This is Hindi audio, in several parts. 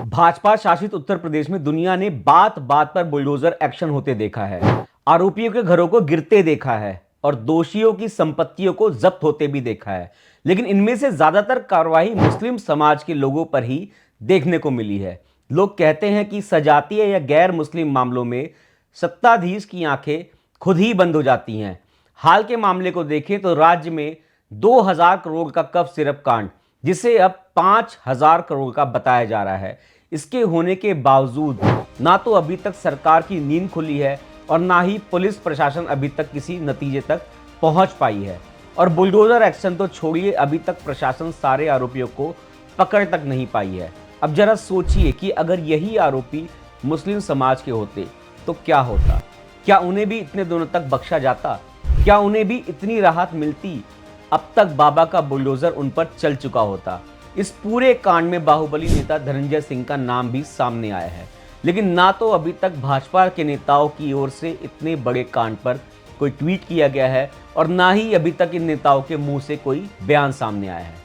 भाजपा शासित उत्तर प्रदेश में दुनिया ने बात बात पर बुलडोजर एक्शन होते देखा है। आरोपियों के घरों को गिरते देखा है और दोषियों की संपत्तियों को जब्त होते भी देखा है। लेकिन इनमें से ज्यादातर कार्रवाई मुस्लिम समाज के लोगों पर ही देखने को मिली है। लोग कहते हैं कि सजातीय या गैर मुस्लिम मामलों में सत्ताधीश की आंखें खुद ही बंद हो जाती हैं। हाल के मामले को देखें तो राज्य में 2000 करोड़ का कफ सिरप कांड, जिसे अब 5000 करोड़ का बताया जा रहा है, इसके होने के बावजूद ना तो अभी तक सरकार की नींद खुली है और ना ही पुलिस प्रशासन अभी तक किसी नतीजे तक पहुंच पाई है। और बुलडोजर एक्शन तो छोड़िए, अभी तक प्रशासन सारे आरोपियों को पकड़ तक नहीं पाई है। अब जरा सोचिए कि अगर यही आरोपी मुस्लिम समाज के होते तो क्या होता? क्या उन्हें भी इतने दिनों तक बख्शा जाता? क्या उन्हें भी इतनी राहत मिलती? अब तक बाबा का बुलडोजर उन पर चल चुका होता। इस पूरे कांड में बाहुबली नेता धनंजय सिंह का नाम भी सामने आया है, लेकिन ना तो अभी तक भाजपा के नेताओं की ओर से इतने बड़े कांड पर कोई ट्वीट किया गया है और ना ही अभी तक इन नेताओं के मुंह से कोई बयान सामने आया है।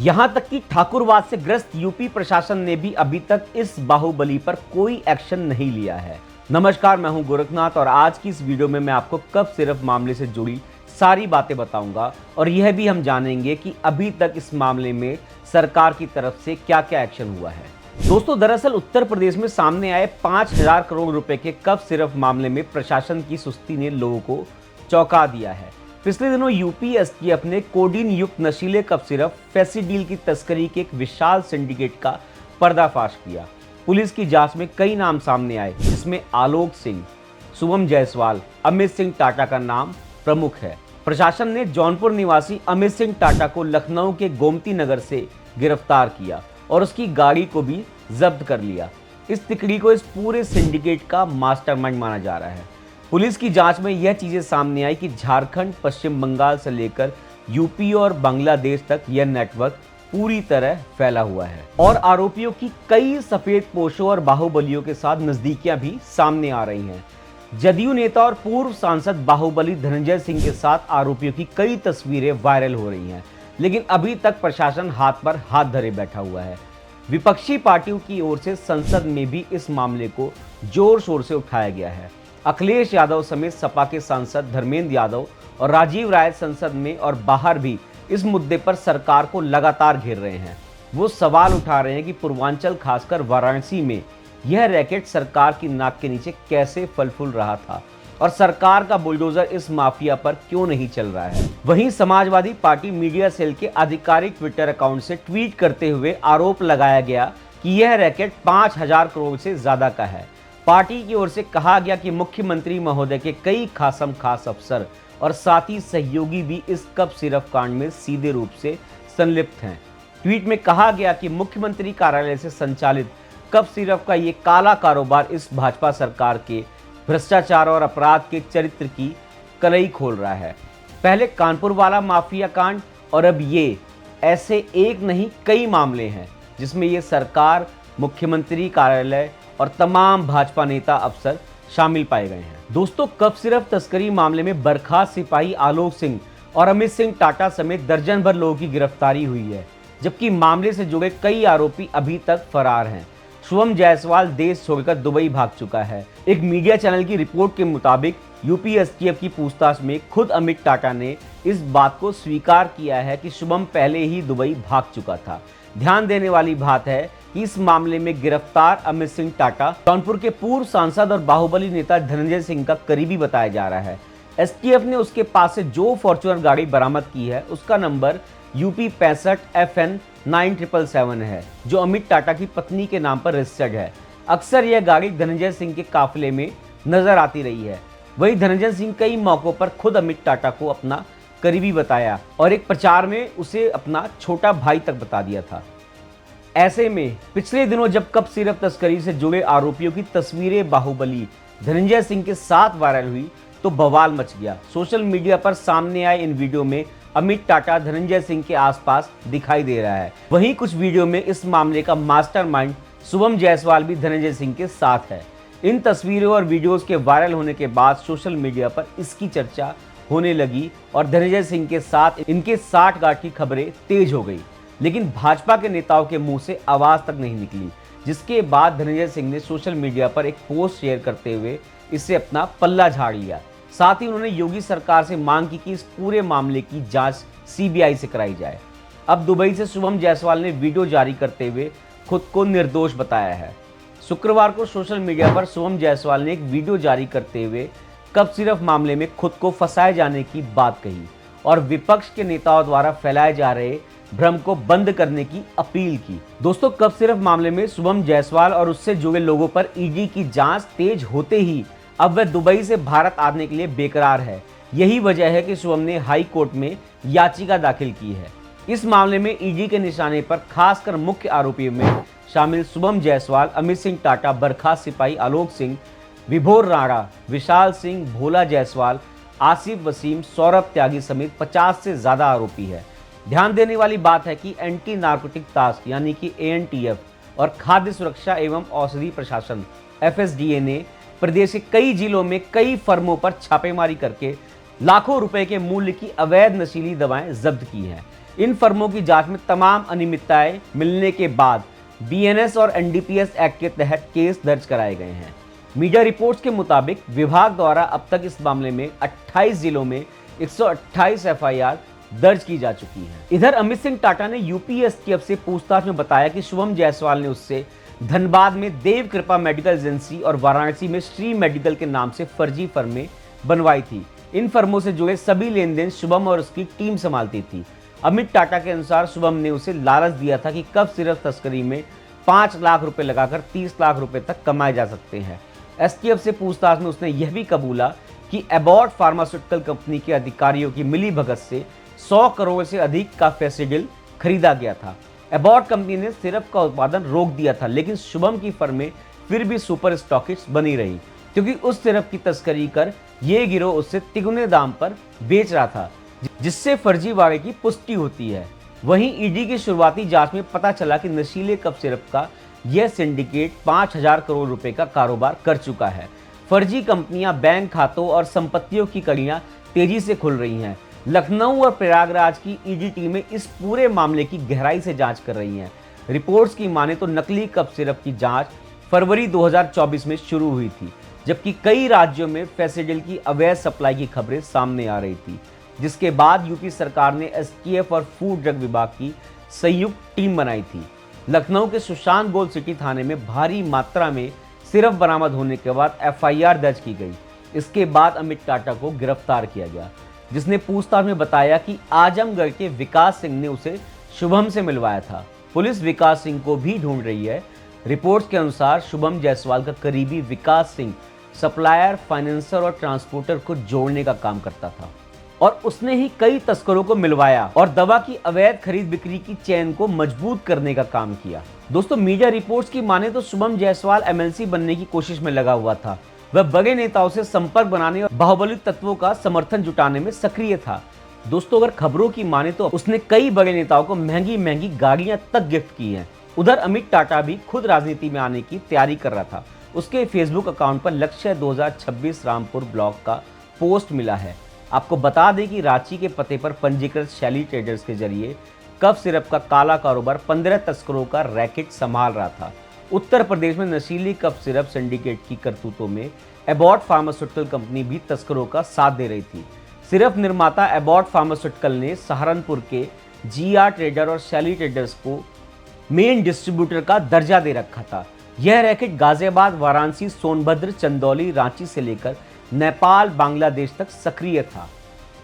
यहां तक कि ठाकुरवाद से ग्रस्त यूपी प्रशासन ने भी अभी तक इस बाहुबली पर कोई एक्शन नहीं लिया है। नमस्कार, मैं हूं गोरखनाथ और आज की इस वीडियो में मैं आपको कफ सिरप मामले से जुड़ी सारी बातें बताऊंगा और यह भी हम जानेंगे कि अभी तक इस मामले में सरकार की तरफ से क्या क्या एक्शन हुआ है। दोस्तों, दरअसल उत्तर प्रदेश में सामने आए 5000 करोड़ रुपए के कफ सिरप मामले में प्रशासन की सुस्ती ने लोगों को चौंका दिया है। पिछले दिनों यूपी एसटीएफ ने कोडीन युक्त नशीले कफ सिरप फेसिडील की तस्करी के एक विशाल सिंडिकेट का पर्दाफाश किया। पुलिस की जांच में कई नाम सामने आए, जिसमें आलोक सिंह, शुभम जायसवाल, अमित सिंह टाटा का नाम प्रमुख है। प्रशासन ने जौनपुर निवासी अमित सिंह टाटा को लखनऊ के गोमती नगर से गिरफ्तार किया और उसकी गाड़ी को भी जब्त कर लिया। इस तिकड़ी को इस पूरे सिंडिकेट का मास्टरमाइंड माना जा रहा है। पुलिस की जांच में यह चीजें सामने आई कि झारखंड, पश्चिम बंगाल से लेकर यूपी और बांग्लादेश तक यह नेटवर्क पूरी तरह फैला हुआ है और आरोपियों की कई सफेद पोशों और बाहुबलियों के साथ नजदीकियां भी सामने आ रही हैं। जदयू नेता और पूर्व सांसद बाहुबली धनंजय सिंह के साथ आरोपियों की कई तस्वीरें वायरल हो रही हैं, लेकिन अभी तक प्रशासन हाथ पर हाथ धरे बैठा हुआ है। विपक्षी पार्टियों की ओर से संसद में भी इस मामले को जोर शोर से उठाया गया है। अखिलेश यादव समेत सपा के सांसद धर्मेंद्र यादव और राजीव राय संसद में और बाहर भी इस मुद्दे पर सरकार को लगातार घेर रहे हैं। वो सवाल उठा रहे हैं कि पूर्वांचल, खासकर वाराणसी में यह रैकेट सरकार की नाक के नीचे कैसे फल फूल रहा था और सरकार का बुलडोजर इस माफिया पर क्यों नहीं चल रहा है। वहीं समाजवादी पार्टी मीडिया सेल के आधिकारिक ट्विटर अकाउंट से ट्वीट करते हुए आरोप लगाया गया कि यह रैकेट 5000 करोड़ से ज्यादा का है। पार्टी की ओर से कहा गया कि मुख्यमंत्री महोदय के कई खासम खास अफसर और साथी सहयोगी भी इस कफ सिरप कांड में सीधे रूप से संलिप्त हैं। ट्वीट में कहा गया कि मुख्यमंत्री कार्यालय से संचालित कफ सिरप का ये काला कारोबार इस भाजपा सरकार के भ्रष्टाचार और अपराध के चरित्र की कलई खोल रहा है। पहले कानपुर वाला माफिया कांड और अब ये ऐसे एक नहीं कई मामले हैं जिसमें ये सरकार, मुख्यमंत्री कार्यालय और तमाम भाजपा नेता अफसर शामिल पाए गए हैं। दोस्तों, कफ सिरप तस्करी मामले में बर्खास्त सिपाही आलोक सिंह और अमित सिंह टाटा समेत दर्जन भर लोगों की गिरफ्तारी हुई है, जबकि मामले से जुड़े कई आरोपी अभी तक फरार हैं। शुभम जायसवाल देश छोड़कर दुबई भाग चुका है। एक मीडिया चैनल की रिपोर्ट के मुताबिक यूपी एसटीएफ की पूछताछ में खुद अमित टाटा ने इस बात को स्वीकार किया है कि शुभम पहले ही दुबई भाग चुका था। ध्यान देने वाली बात है कि इस मामले में गिरफ्तार अमित सिंह टाटा जौनपुर के पूर्व सांसद और बाहुबली नेता धनंजय सिंह का करीबी बताया जा रहा है। एसटीएफ ने उसके पास से जो फॉर्च्यूनर गाड़ी बरामद की है उसका नंबर यूपी 65 FN 9777 है, जो अमित टाटा की पत्नी के नाम पर रजिस्टर्ड है। अक्सर यह गाड़ी धनंजय सिंह के काफिले में नजर आती रही है। वहीं धनंजय सिंह कई मौकों पर खुद अमित टाटा को अपना करीबी बताया और एक प्रचार में उसे अपना छोटा भाई तक बता दिया था। ऐसे में पिछले दिनों जब कफ सिरप तस्करी से जुड़े आरोपियों की तस्वीरें बाहुबली धनंजय सिंह के साथ वायरल हुई तो बवाल मच गया। सोशल मीडिया पर सामने आए इन वीडियो में अमित टाटा धनंजय सिंह के आसपास दिखाई दे रहा है। वहीं कुछ वीडियो में इस मामले का मास्टरमाइंड शुभम जायसवाल भी धनंजय सिंह के साथ है। इन तस्वीरों और वीडियोस के वायरल होने के बाद सोशल मीडिया पर इसकी चर्चा होने लगी और धनंजय सिंह के साथ इनके साठगांठ की खबरें तेज हो गई। लेकिन भाजपा के नेताओं के मुंह से आवाज तक नहीं निकली, जिसके बाद धनंजय सिंह ने सोशल मीडिया पर एक पोस्ट शेयर करते हुए इससे अपना पल्ला झाड़ लिया। साथ ही उन्होंने योगी सरकार से मांग की कि इस पूरे मामले की जांच सीबीआई से कराई जाए। अब दुबई से शुभम जायसवाल ने वीडियो जारी करते हुए खुद को निर्दोष बताया है। शुक्रवार को सोशल मीडिया पर शुभम जायसवाल ने एक वीडियो जारी करते हुए कप सिरफ मामले में खुद को फंसाए जाने की बात कही और विपक्ष के नेताओं द्वारा फैलाए जा रहे भ्रम को बंद करने की अपील की। दोस्तों, कप सिरफ मामले में शुभम जायसवाल और उससे जुड़े लोगों पर ईडी की जांच तेज होते ही अब वह दुबई से भारत आने के लिए बेकरार है। यही वजह है कि शुभम ने हाई कोर्ट में याचिका दाखिल की है। इस मामले में ईडी के निशाने पर खासकर मुख्य आरोपियों में शामिल शुभम जायसवाल, अमित सिंह टाटा, बर्खास्त सिपाही आलोक सिंह, विभोर राणा, विशाल सिंह, भोला जायसवाल, आसिफ वसीम, सौरभ त्यागी समेत 50 से ज्यादा आरोपी है। ध्यान देने वाली बात है कि एंटी नार्कोटिक टास्क यानी कि एएनटीएफ और खाद्य सुरक्षा एवं औषधि प्रशासन एफएसडीए ने प्रदेश के कई जिलों में कई फर्मों पर छापेमारी करके लाखों रुपए के मूल्य की अवैध नशीली दवाएं जब्त की हैं। इन फर्मों की जांच में तमाम अनियमितताएं मिलने के बाद बीएनएस और एनडीपीएस एक्ट के तहत केस दर्ज कराए गए हैं। मीडिया रिपोर्ट्स के मुताबिक विभाग द्वारा अब तक इस मामले में 28 जिलों में 128 एफआईआर दर्ज की जा चुकी है। इधर अमित सिंह टाटा ने यूपी एसटीएफ से पूछताछ में बताया कि शुभम जायसवाल ने उससे धनबाद में देव कृपा मेडिकल एजेंसी और वाराणसी में श्री मेडिकल के नाम से फर्जी फर्में बनवाई थी। इन फर्मों से जुड़े सभी लेन देन शुभम और उसकी टीम संभालती थी। अमित टाटा के अनुसार शुभम ने उसे लालच दिया था कि कब सिर्फ तस्करी में 5 लाख रुपए लगाकर 30 लाख रुपए तक कमाए जा सकते हैं। एसटीएफ से पूछताछ में उसने यह भी कबूला कि एबॉट फार्मास्यूटिकल कंपनी के अधिकारियों की मिलीभगत से 100 करोड़ से अधिक का फेसिडिल खरीदा गया था। एबॉट कंपनी ने सिरप का उत्पादन रोक दिया था, लेकिन शुभम की फर्में फिर भी सुपर स्टॉकिस्ट बनी रही, क्योंकि उस सिरप की तस्करी कर ये गिरोह उससे तिगुने दाम पर बेच रहा था, जिससे फर्जीवाड़े की पुष्टि होती है। वहीं ईडी की शुरुआती जांच में पता चला कि नशीले कप सिरप का यह सिंडिकेट 5000 करोड़ रुपए का कारोबार कर चुका है। फर्जी कंपनियां, बैंक खातों और संपत्तियों की कड़ियां तेजी से खुल रही हैं। लखनऊ और प्रयागराज की ईडी टीमें इस पूरे मामले की गहराई से जांच कर रही हैं। रिपोर्ट्स की माने तो नकली कप सिरप की जांच फरवरी 2024 में शुरू हुई थी, जबकि कई राज्यों में फेसिडिल की अवैध सप्लाई की खबरें सामने आ रही थी, जिसके बाद यूपी सरकार ने एसटीएफ और फूड ड्रग विभाग की संयुक्त टीम बनाई थी। लखनऊ के सुशांत गोल्ड सिटी थाने में भारी मात्रा में सिरप बरामद होने के बाद एफआईआर दर्ज की गई। इसके बाद अमित टाटा को गिरफ्तार किया गया, जिसने पूछताछ में बताया कि आजमगढ़ के विकास सिंह ने उसे शुभम से मिलवाया था। पुलिस विकास सिंह को भी ढूंढ रही है। रिपोर्ट्स के अनुसार शुभम जायसवाल का करीबी विकास सिंह सप्लायर, फाइनेंसर और ट्रांसपोर्टर को जोड़ने का काम करता था और उसने ही कई तस्करों को मिलवाया और दवा की अवैध खरीद बिक्री की चेन को मजबूत करने का काम किया। दोस्तों, मीडिया रिपोर्ट्स की माने तो शुभम जायसवाल एमएलसी बनने की कोशिश में लगा हुआ था। वह बड़े नेताओं से संपर्क बनाने और बाहुबली तत्वों का समर्थन जुटाने में सक्रिय था। दोस्तों, अगर खबरों की माने तो उसने कई बड़े नेताओं को महंगी महंगी गाड़ियां तक गिफ्ट की हैं। उधर अमित टाटा भी खुद राजनीति में आने की तैयारी कर रहा था। उसके फेसबुक अकाउंट पर लक्ष्य 2026 रामपुर ब्लॉक का पोस्ट मिला है। आपको बता दें कि रांची के पते पर पंजीकृत शैली ट्रेडर्स के जरिए कफ सिरप का काला कारोबार 15 तस्करों का रैकेट संभाल रहा था। उत्तर प्रदेश में नशीली कफ सिरप सिंडिकेट की करतूतों में एबॉट फार्मास्यूटिकल कंपनी भी तस्करों का साथ दे रही थी। सिरप निर्माता एबॉट फार्मास्यूटिकल ने सहारनपुर के जीआर ट्रेडर और शैली ट्रेडर्स को मेन डिस्ट्रीब्यूटर का दर्जा दे रखा था। यह रैकेट गाजियाबाद, वाराणसी, सोनभद्र, चंदौली, रांची से लेकर नेपाल, बांग्लादेश तक सक्रिय था।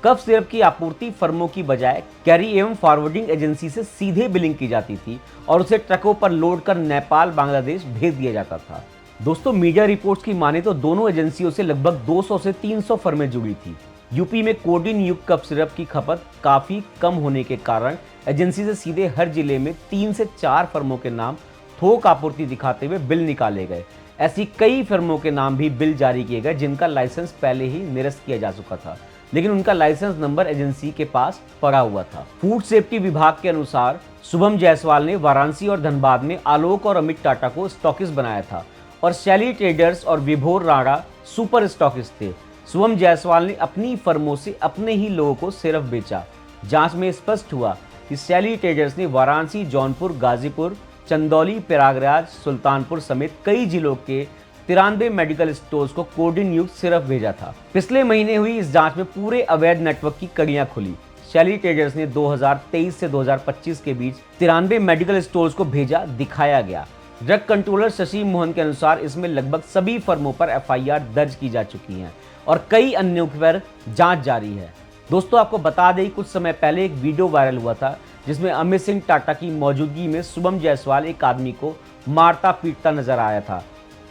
कफ सिरप की आपूर्ति फर्मों की बजाय कैरी एवं फॉरवर्डिंग एजेंसी से सीधे बिलिंग की जाती थी और उसे ट्रकों पर लोड कर नेपाल, बांग्लादेश भेज दिया जाता था। दोस्तों, मीडिया रिपोर्ट्स की माने तो दोनों एजेंसियों से लगभग 200 से 300 फर्में जुड़ी थी। यूपी में कोडीन युक्त कफ सिरप की खपत काफी कम होने के कारण एजेंसी से सीधे हर जिले में 3 से 4 फर्मों के नाम थोक आपूर्ति दिखाते हुए बिल निकाले गए। ऐसी कई फर्मों के नाम भी बिल जारी किए गए जिनका लाइसेंस पहले ही निरस्त किया जा चुका था, लेकिन उनका लाइसेंस नंबर एजेंसी के पास पड़ा हुआ था। फूड सेफ्टी विभाग के अनुसार शुभम जायसवाल ने वाराणसी और धनबाद में आलोक और अमित टाटा को स्टॉकिस्ट बनाया था और शैली ट्रेडर्स और विभोर राणा सुपर स्टॉकिस्ट थे। शुभम जायसवाल ने अपनी फर्मों से अपने ही लोगों को सिर्फ बेचा। जांच में स्पष्ट हुआ कि शैली ट्रेडर्स ने वाराणसी, जौनपुर, गाजीपुर, चंदौली, प्रयागराज, सुल्तानपुर समेत कई जिलों के 93 मेडिकल स्टोर्स को कोडिन युक्त सिर्फ भेजा था। पिछले महीने हुई इस जांच में पूरे अवैध नेटवर्क की कड़ियां खुली। शैली ट्रेडर्स ने 2023 से 2025 के बीच 93 मेडिकल स्टोर्स को भेजा दिखाया गया। ड्रग कंट्रोलर शशि मोहन के अनुसार इसमें लगभग सभी फर्मों पर एफआईआर दर्ज की जा चुकी हैं और कई अन्यों पर जांच जारी है। दोस्तों, आपको बता दें, कुछ समय पहले एक वीडियो वायरल हुआ था जिसमें अमित सिंह टाटा की मौजूदगी में शुभम जायसवाल एक आदमी को मारता पीटता नजर आया था।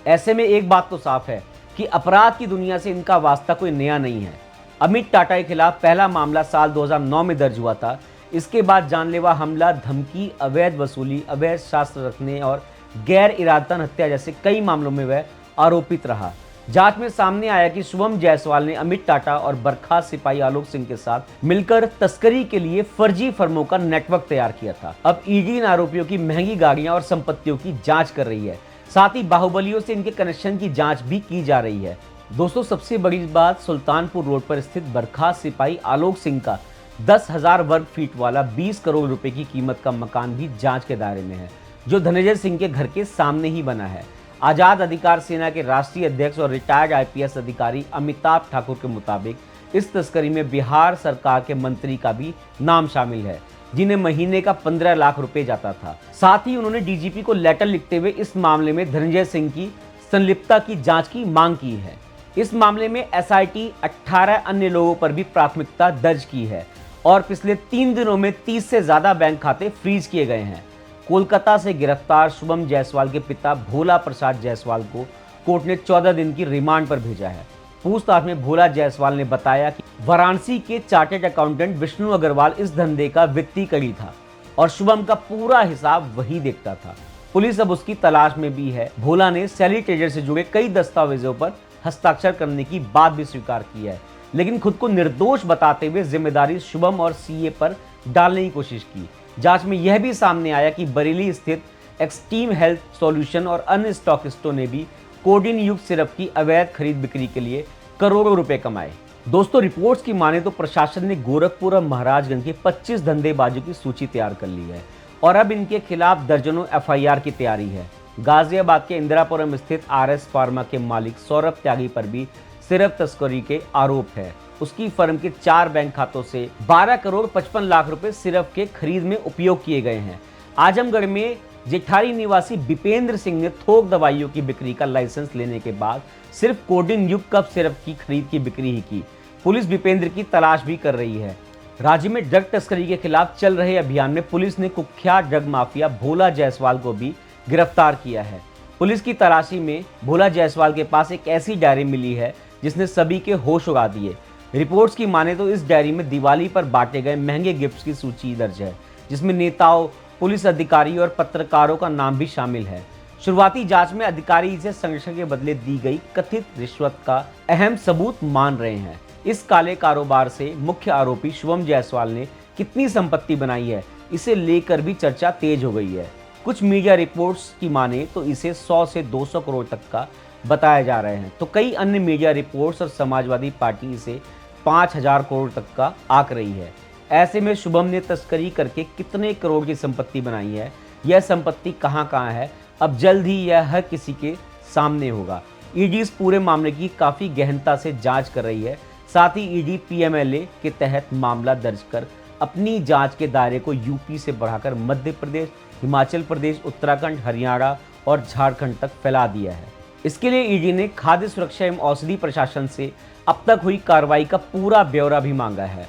ऐसे में एक बात तो साफ है कि अपराध की दुनिया से इनका वास्ता कोई नया नहीं है। अमित टाटा के खिलाफ पहला मामला साल 2009 में दर्ज हुआ था। इसके बाद जानलेवा हमला, धमकी, अवैध वसूली, अवैध शस्त्र रखने और गैर इरादतन हत्या जैसे कई मामलों में वह आरोपित रहा। जांच में सामने आया कि शुभम जायसवाल ने अमित टाटा और बर्खास्त सिपाही आलोक सिंह के साथ मिलकर तस्करी के लिए फर्जी फर्मों का नेटवर्क तैयार किया था। अब ईडी इन आरोपियों की महंगी गाड़ियां और संपत्तियों की जांच कर रही है। साथ ही बाहुबलियों से इनके कनेक्शन की जांच भी की जा रही है। दोस्तों, सबसे बड़ी बात, सुल्तानपुर रोड पर स्थित बर्खास्त सिपाही आलोक सिंह का 10,000 वर्ग फीट वाला 20 करोड़ रुपए की कीमत का मकान भी जांच के दायरे में है, जो धनंजय सिंह के घर के सामने ही बना है। आजाद अधिकार सेना के राष्ट्रीय अध्यक्ष और रिटायर्ड आईपीएस अधिकारी अमिताभ ठाकुर के मुताबिक इस तस्करी में बिहार सरकार के मंत्री का भी नाम शामिल है, जिन्हें महीने का 15 लाख रुपए जाता था। साथ ही उन्होंने डीजीपी को लेटर लिखते हुए इस मामले में धनंजय सिंह की संलिप्तता की जांच की मांग की है। इस मामले में एसआईटी 18 अन्य लोगों पर भी प्राथमिकता दर्ज की है और पिछले 3 दिनों में 30 से ज्यादा बैंक खाते फ्रीज किए गए हैं। कोलकाता से गिरफ्तार शुभम जायसवाल के पिता भोला प्रसाद जायसवाल को कोर्ट ने 14 दिन की रिमांड पर भेजा है। पूछताछ में भोला जायसवाल ने बताया कि वाराणसी के चार्टर्ड अकाउंटेंट विष्णु अग्रवाल इस धंधे का वित्तीय कड़ी था और शुभम का पूरा हिसाब वही देखता था। पुलिस अब उसकी तलाश में भी है। भोला ने शैली ट्रेडर से जुड़े कई दस्तावेजों पर हस्ताक्षर करने की बात भी स्वीकार की है, लेकिन खुद को निर्दोष बताते हुए जिम्मेदारी शुभम और सीए पर डालने की कोशिश की। जांच में यह भी सामने आया कि बरेली स्थित एक्सट्रीम हेल्थ सॉल्यूशन और अन्य स्टॉकिस्टों ने भी कोडिन युक्त सिरप की अवैध खरीद बिक्री के लिए करोड़ों रुपए कमाए। दोस्तों, रिपोर्ट्स की माने तो प्रशासन ने गोरखपुर और महाराजगंज के 25 धंधेबाजों की सूची तैयार कर ली है और अब इनके खिलाफ दर्जनों एफआईआर की तैयारी है। गाजियाबाद के इंदिरापुरम स्थित आरएस फार्मा के मालिक सौरभ त्यागी पर भी सिरप तस्करी के आरोप है। उसकी फर्म के 4 बैंक खातों से 12 करोड़ 55 लाख रुपए सिरप के खरीद में उपयोग किए गए हैं। आजमगढ़ में जेठारी निवासी विपेंद्र सिंह ने थोक दवाइयों की बिक्री का लाइसेंस लेने के बाद सिर्फ कोडिन युक्त कप सिरप की खरीद की बिक्री ही की। पुलिस विपेंद्र की तलाश भी कर रही है। राज्य में ड्रग तस्करी के खिलाफ चल रहे अभियान में पुलिस ने कुख्यात ड्रग माफिया भोला जायसवाल को भी गिरफ्तार किया है। पुलिस की तलाशी में भोला जायसवाल के पास एक ऐसी डायरी मिली है जिसने सभी के होश उड़ा दिए। रिपोर्ट्स की माने तो इस डायरी में दिवाली पर बांटे गए महंगे गिफ्ट्स की सूची दर्ज है, जिसमें नेताओं, पुलिस अधिकारी और पत्रकारों का नाम भी शामिल है। शुरुआती जांच में अधिकारी इसे संरक्षण के बदले दी गई कथित रिश्वत का अहम सबूत मान रहे हैं। इस काले कारोबार से मुख्य आरोपी शुभम जायसवाल ने कितनी संपत्ति बनाई है, इसे लेकर भी चर्चा तेज हो गई है। कुछ मीडिया रिपोर्ट्स की माने तो इसे 100 से 200 करोड़ तक का बताया जा रहे हैं, तो कई अन्य मीडिया रिपोर्ट्स और समाजवादी पार्टी इसे 5,000 करोड़ तक का आंक रही है। ऐसे में शुभम ने तस्करी करके कितने करोड़ की संपत्ति बनाई है, यह संपत्ति कहां कहां है, अब जल्द ही यह हर किसी के सामने होगा। ईडी इस पूरे मामले की काफी गहनता से जांच कर रही है। साथ ही ईडी पीएमएलए के तहत मामला दर्ज कर अपनी जांच के दायरे को यूपी से बढ़ाकर मध्य प्रदेश, हिमाचल प्रदेश, उत्तराखंड, हरियाणा और झारखंड तक फैला दिया है। इसके लिए ईडी ने खाद्य सुरक्षा एवं औषधि प्रशासन से अब तक हुई कार्रवाई का पूरा ब्यौरा भी मांगा है।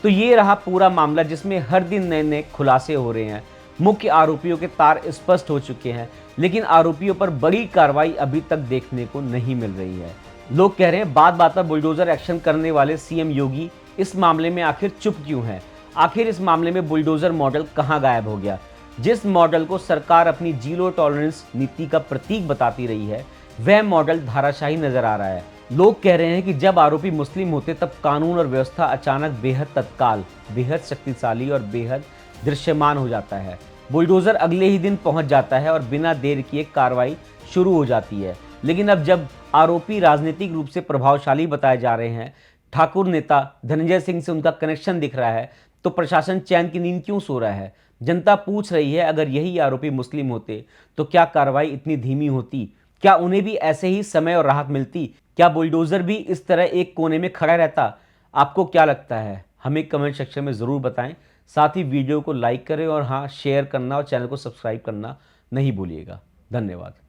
तो ये रहा पूरा मामला, जिसमें हर दिन नए नए खुलासे हो रहे हैं। मुख्य आरोपियों के तार स्पष्ट हो चुके हैं, लेकिन आरोपियों पर बड़ी कार्रवाई अभी तक देखने को नहीं मिल रही है। लोग कह रहे हैं बात बात पर बुलडोजर एक्शन करने वाले सीएम योगी इस मामले में आखिर चुप क्यों हैं? आखिर इस मामले में बुलडोजर मॉडल कहां गायब हो गया, जिस मॉडल को सरकार अपनी जीरो टॉलरेंस नीति का प्रतीक बताती रही है? वह मॉडल धाराशाही नजर आ रहा है। लोग कह रहे हैं कि जब आरोपी मुस्लिम होते तब कानून और व्यवस्था अचानक बेहद तत्काल, बेहद शक्तिशाली और बेहद दृश्यमान हो जाता है। बुलडोजर अगले ही दिन पहुंच जाता है और बिना देर किए कार्रवाई शुरू हो जाती है। लेकिन अब जब आरोपी राजनीतिक रूप से प्रभावशाली बताए जा रहे हैं, ठाकुर नेता धनंजय सिंह से उनका कनेक्शन दिख रहा है, तो प्रशासन चैन की नींद क्यों सो रहा है? जनता पूछ रही है, अगर यही आरोपी मुस्लिम होते तो क्या कार्रवाई इतनी धीमी होती? क्या उन्हें भी ऐसे ही समय और राहत मिलती? क्या बुलडोजर भी इस तरह एक कोने में खड़ा रहता? आपको क्या लगता है? हमें कमेंट सेक्शन में ज़रूर बताएं। साथ ही वीडियो को लाइक करें और हाँ, शेयर करना और चैनल को सब्सक्राइब करना नहीं भूलिएगा। धन्यवाद।